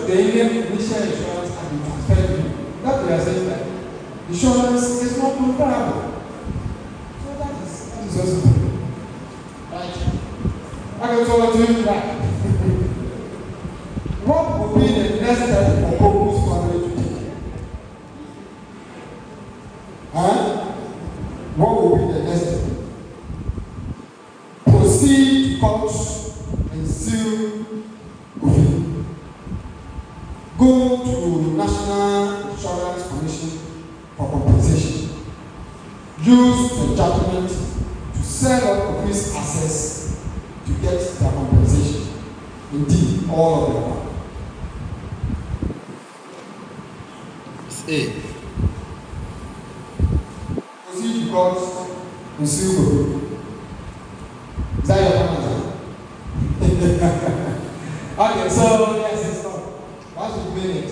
the initial insurance had been transferred to him. That we are saying that insurance is not comparable. So that is so simple. Right? Okay, so to you that. What would be the next step for Koku's family to take? Huh? What will be the next step? Proceed to court and sue Kofi. Go to National Insurance Commission for compensation. Use the judgment to sell off Kofi's assets to get their compensation. Indeed, all of them. A. Proceed to court and sue Kofi. Is that your answer? Okay, so yes, it's not. Once you win it,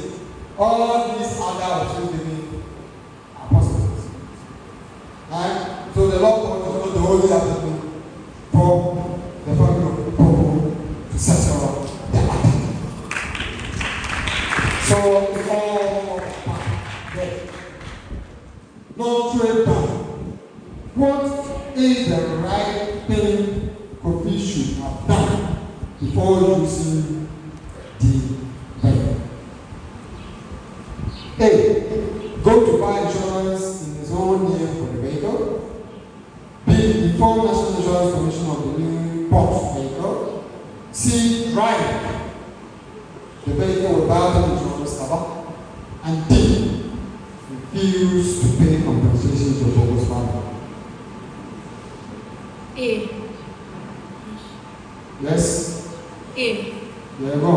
all these other options given are possible. Right? So the law court is not the only avenue for the family of people to settle their matter. So it's all there. Notre Dame. What is the right thing Kofi should have done before using the vehicle? A. Go to buy insurance in his own name for the vehicle. B. Inform National Insurance Commission of the new bought vehicle. C. Drive the vehicle without insurance cover. And D. Refuse to pay compensation to Kofi's family. A. Yes? A. Yeah, go on.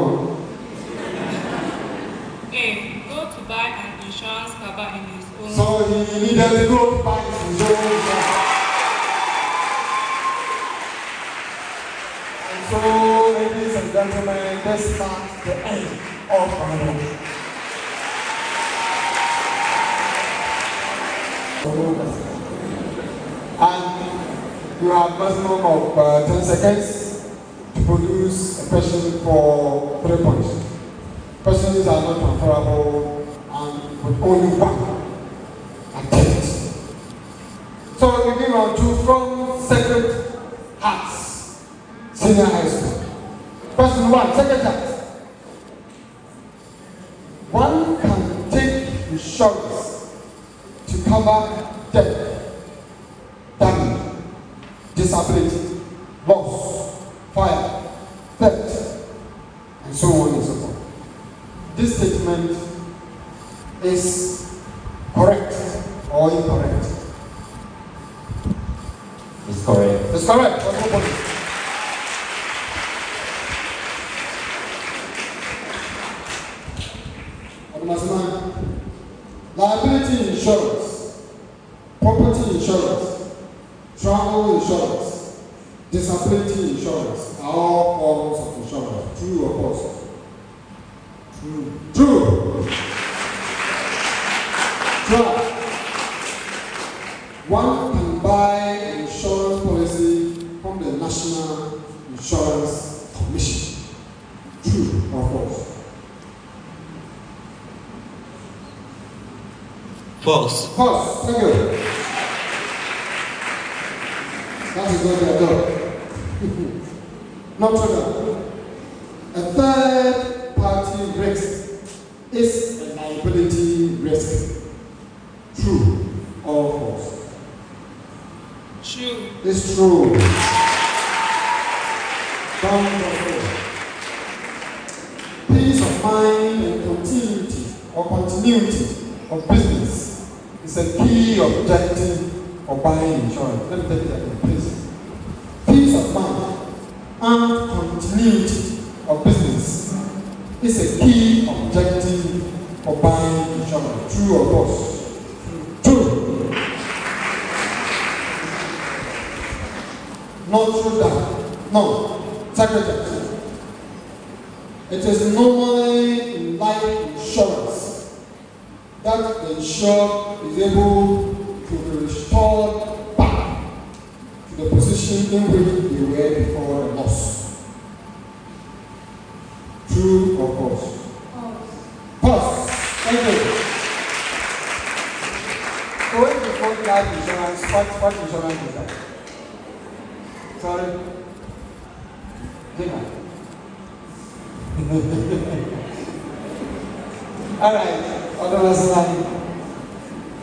A. Go to buy an insurance cover in his own. So he needed to go to buy his own insurance. And so, ladies and gentlemen, this marks the end of our work. And you have maximum of 10 seconds to produce a question for 3 points. Questions are not transferable and with only one attempt. So we begin on 2 from Sacred Hearts Senior High School. Question 1, Sacred Hearts. One can take insurance to cover death, damage, disability, loss, fire, theft, and so on and so forth. This statement is correct or incorrect? It's correct. It's correct. For nobody. Liability insurance, property insurance, travel insurance, disability insurance are all forms of insurance. True or false? True. True. True. One can buy an insurance policy from the National Insurance Commission. True or false? False. False. Thank you. That is what they are doing. Notre. A third party risk is a liability risk. True or false? True. It's true. Down peace of mind and continuity of business is a key objective of buying insurance. Let me take it again, please. Peace of mind and continuity of business is a key objective of buying insurance. True or false? True. Notre Dame. No. Secretary. It is normally in life insurance that the insured is able to be restored back to the position position in which they were before the loss. True or false? False. Thank you. So when you quote life insurance, what insurance is that? Sorry? Dinner. Alright, other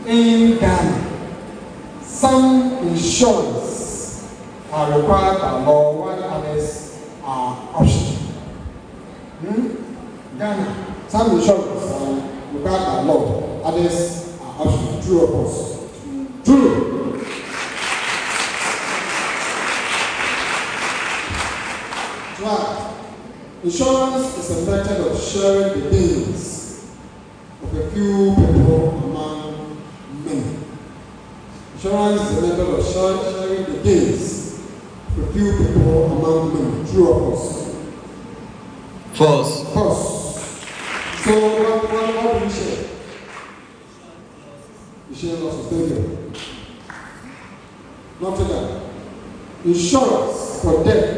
in Ghana, some insurance are required by law while others are optional. Ghana, some insurance are required by law, others are optional. True or false? True. Right. Insurance is a method of sharing the gains of a few people among many. Insurance is a method of sharing the gains of a few people among many. True or false? False. False. So what do you share? You share losses. Thank you. Notre. Insurance for death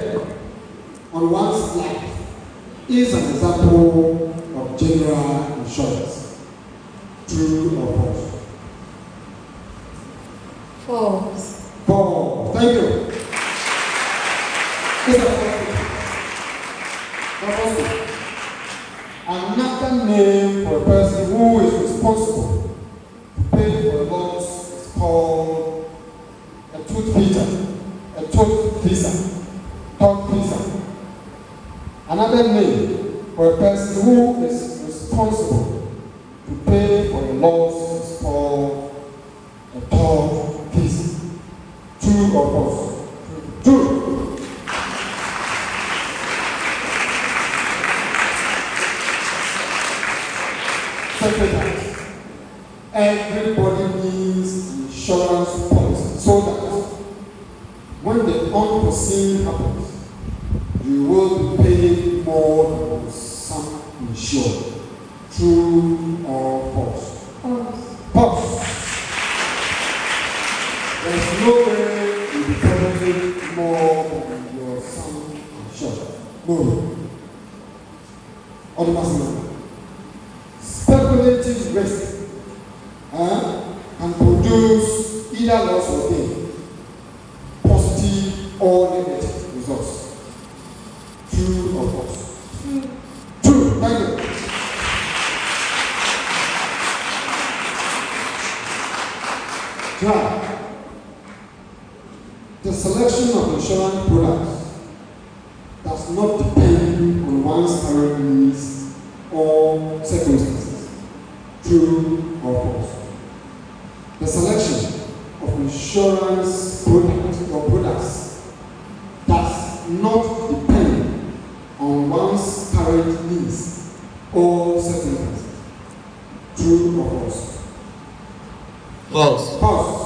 on one's life is an example of general insurance. True or false? False. False. Thank you. Another name for a person who is responsible to pay for a loss is called a tooth feeder, a tooth feeder. Another name for a person who is responsible to pay for a loss is called a tooth feeder. True or false? True. Second, everybody needs insurance policy so that when the unforeseen happens, you will be paying more than some insured. True or false? False. False. There's no way you'll be paying more than your sum insured. No. Otherwise, speculative risk can produce either loss or gain, positive or negative results. True or false? True. Thank you. Try. The selection of insurance products does not depend on one's current needs or circumstances. True or false? The selection of insurance products does not depend on one's current needs or circumstances. True or false? False. False.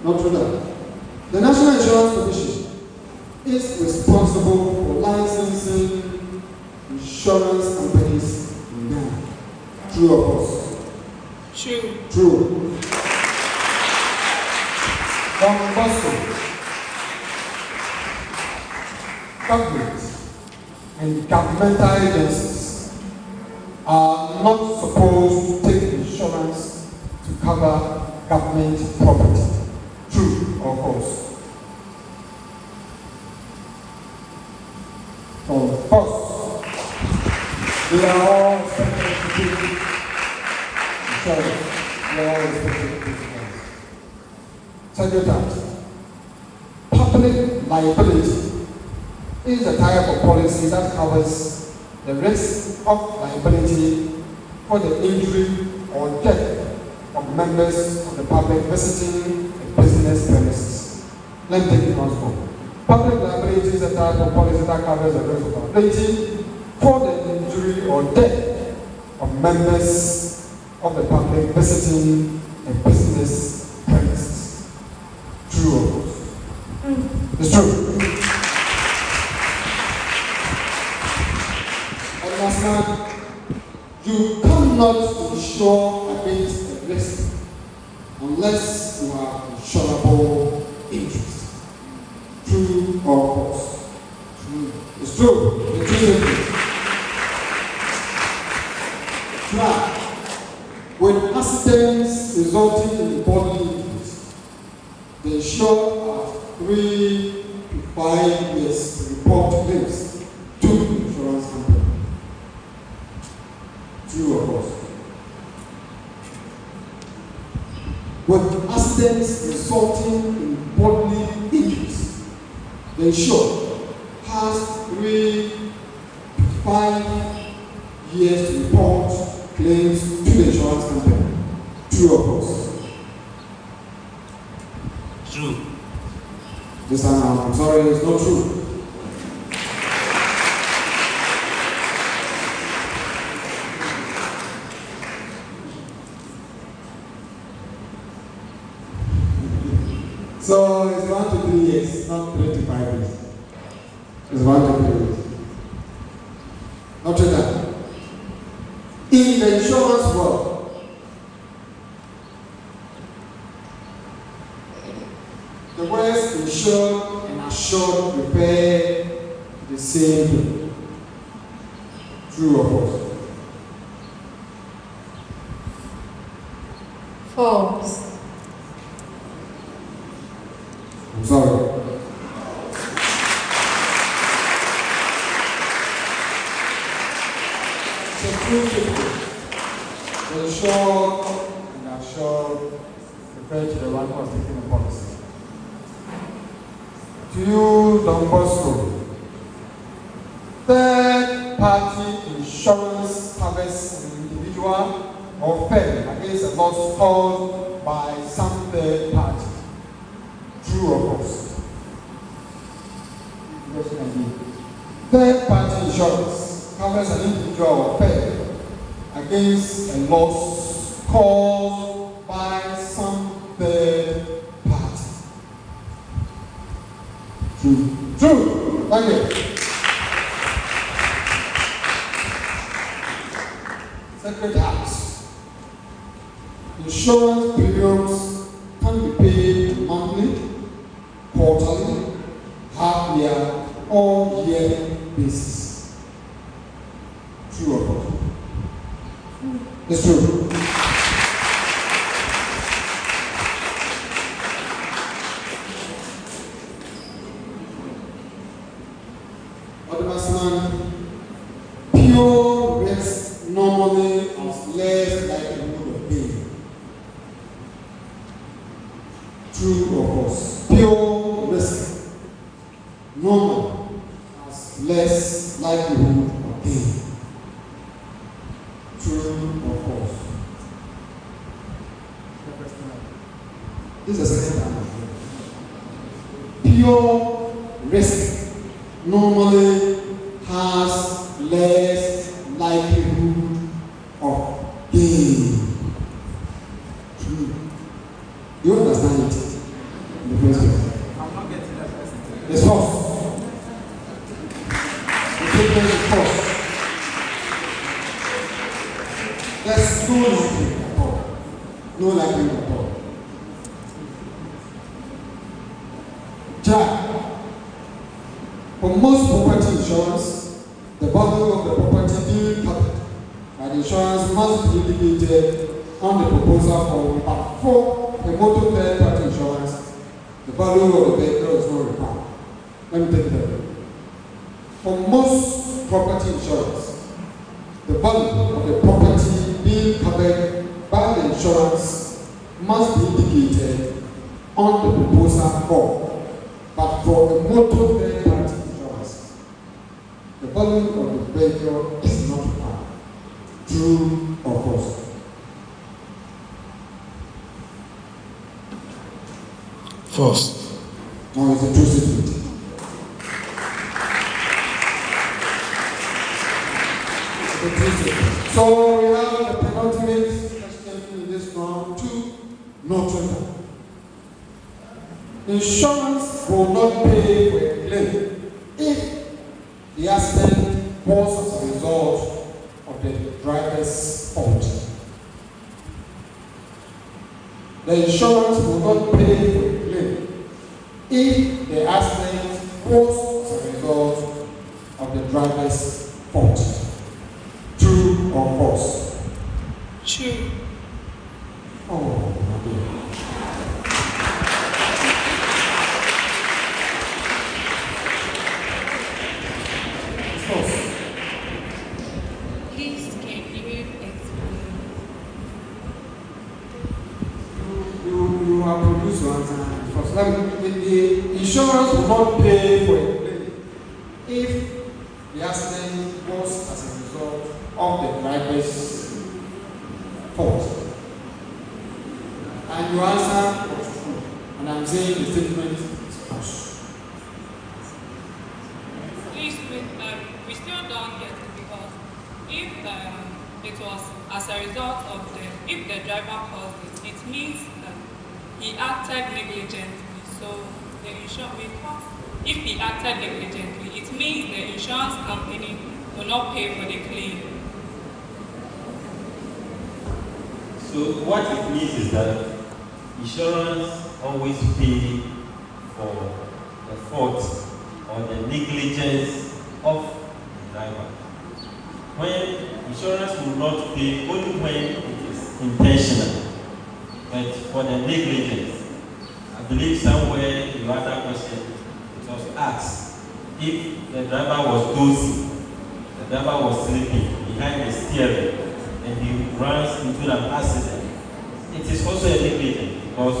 Notre. The National Insurance Commission is responsible for licensing insurance companies in Ghana. True or false? True. True. From Boston, government and governmental agencies are not supposed to take insurance to cover government property. True or false? False. They are all expected to take insurance. They are all expected to take insurance. Second part. Public liability is a type of policy that covers the risk of liability for the injury or death of members of the public visiting a business premises. Let me take it once more. Public liability is a type of policy that covers the risk of liability for the injury or death of members of the public visiting a business premises. True or false? It's true. And last man, you cannot insure against unless you have insurable interest. True or false? True. It's true. It's true. Try. With accidents resulting in bodily injuries, the insured have 3 to 5 years to report claims to the insurance company. True or false? With accidents resulting in bodily injuries, the insured has 3 to 5 years to report claims to the insurance company. True or false? True. This time I'm sorry, it's not true. So it's 1 to 3 years, not 3 to 5 years. It's 1 to 3 years. Notre. In the insurance world, the words insured and assured refer to the same thing. True or false? False. I'm sorry. So two people, the insured and assured refer to the one who has taken the policy. To you, Don Bosco, third-party insurance covers an individual or firm against a loss caused by some third party. True or false? Third-party insurance covers an individual or firm against a loss caused by some third party. True. True. Thank you. Sacred House. Insurance premiums can be paid monthly, quarterly, half-year, or yearly basis. True or false? It's true. Pure rest normally has less likelihood of pain. True or false? Pure rest normally has less likelihood of pain. True or false? This is the second time. Pure risk normally has less likelihood of gain. True. You understand it in the first place? I'm not getting that first. It's false. The statement is false. There's no likelihood at all. No likelihood at all. Jack. For most property insurance, the value of the property being covered by the insurance must be indicated on the proposal form, but for a motor third-party insurance, the value of the vehicle is not required. Let me take that. For most property insurance, the value of the property being covered by the insurance must be indicated on the proposal form, but for a motor third-party insurance, the value of the vehicle is not required. True or false? False. Now it's a true statement. It's a true statement. So we have the penultimate question in this round 2, Notre. Insurance will not pay for a claim if the accident was as a result of the driver's fault. the insurance will not pay for the claim if the accident was as a result of the driver's fault. True or false? True. Oh, okay. It's false. Please, can you explain? You have produced your answer first. The insurance will not pay for a claim if the accident was as a result of the driver's fault. And your answer was true. And I'm saying the statement is false. Please, we still don't get it because if it was as a result of if the driver caused it, it means that he acted negligently. So the insurance, if he acted negligently, it means the insurance company will not pay for the claim. So what it means is that insurance always pay for the fault or the negligence of the driver. When insurance will not pay only when it is intentional, but for the negligence, I believe somewhere in your other question it was asked if the driver was dozing, the driver was sleeping behind the steering, and he runs into an accident. It is also a negligence because,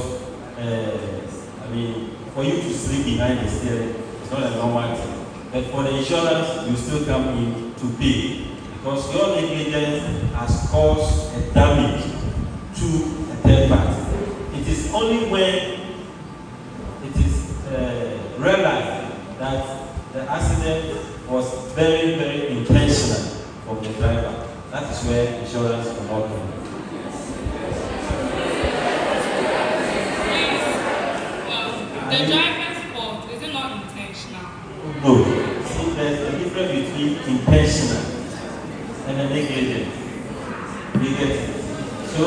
for you to sleep behind the steering is not a normal thing. But for the insurance, you still come in to pay because your negligence has caused a damage to a third party. It is only when it is realized that the accident was very, very intentional from the driver. That is where insurance will not come. The driver's fault, is it not intentional? No. See, there's a difference between intentional and a negligent. You get it? So,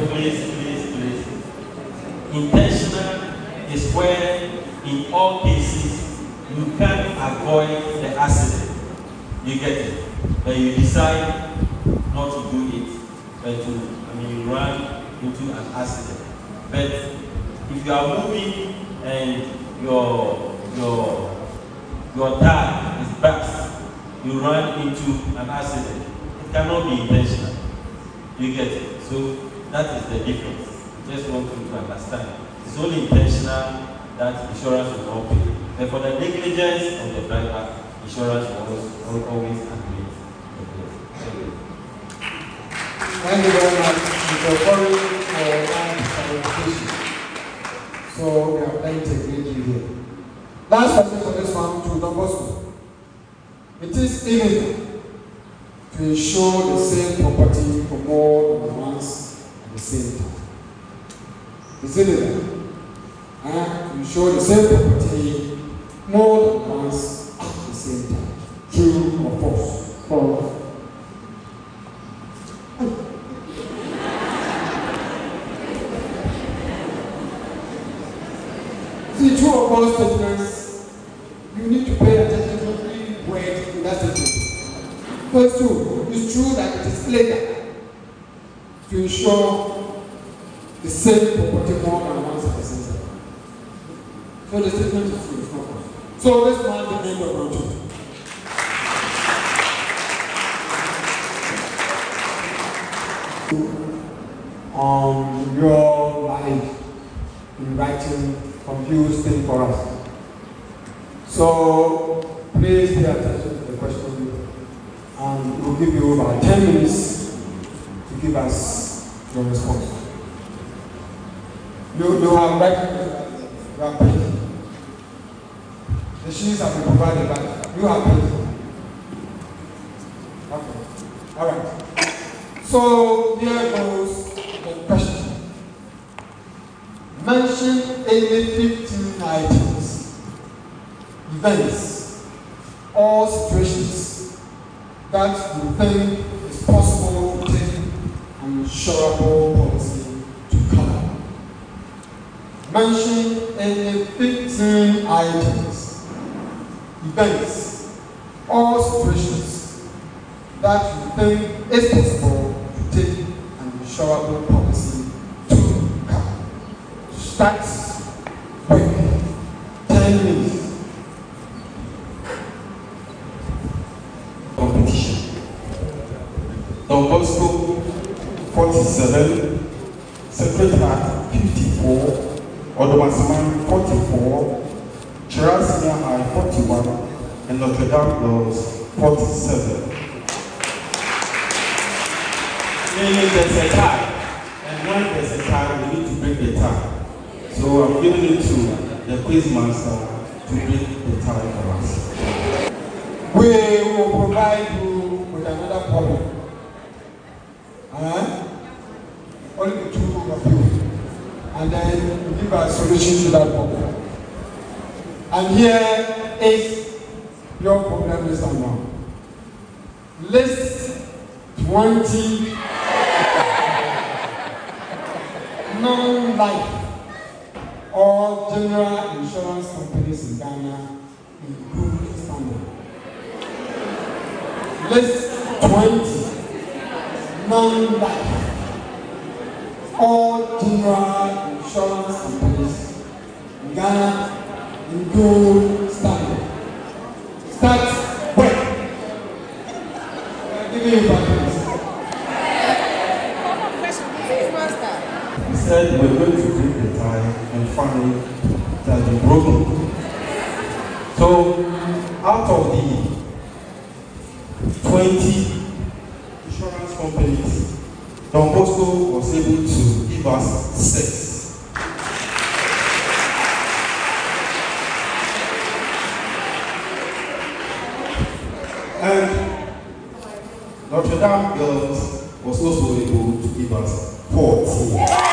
please. Intentional is where, in all cases, you can avoid the accident. You get it? But you decide not to do it, but you run into an accident. But if you are moving and your tire is burst, you run into an accident. It cannot be intentional. You get it? So that is the difference. Just want you to understand. It's only intentional that insurance will not pay. But for the negligence of the driver, insurance will always agree. Thank you very much, Mr. Corey, for that clarification. So we have plenty of great here. Last question for this one to Don Bosco. It is illegal to insure the same property for more than once at the same time. It's illegal to insure the same property more than once at the same time. True or false? False. See, true or false statements, you need to pay attention to every word in that statement. First two, it's true that it is illegal to insure the same property more than once at the same time. So the statement is true, it's not false. So let's mark the end of round two. On your life in writing confused thing for us. So please pay attention to the question and we'll give you about 10 minutes to give us your response. You have writing, you have printing. The sheets have been provided back. You have printing. Okay. Alright. So here goes the question. Mention any 15 items, events, or situations that you think is possible to take an insurable policy to cover. mention any 15 items, events, or situations that you think is possible to take an insurable policy to cover. Start with 10 minutes. Competition. Don Bosco 47, Sacred Heart 54, Odomasman 44, Cheras Senior High 41, and Notre Dame Girls 47. Meaning there's a tie, and when there's a tie, we need to break the tie. So I'm giving it to the quiz master to break the tie for us. We will provide you with another problem. Only the two of you. And then give a solution to that problem. And here is your problem list number one. List 20 non-life or general insurance companies in Ghana in good standard. List 20 non-life or general insurance companies in Ghana in good standard. Start when? I'm giving you practice. He said we're going to break the tie and find it has been broken. So out of the 20 insurance companies, Don Bosco was able to give us 6. And Notre Dame Girls was also able to give us 14.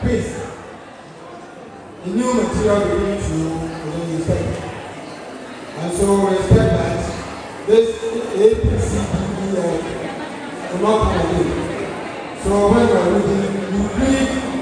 quiz. The new material we need to respect. And so we expect that this APCDEF will not come again. So when we are reading, you read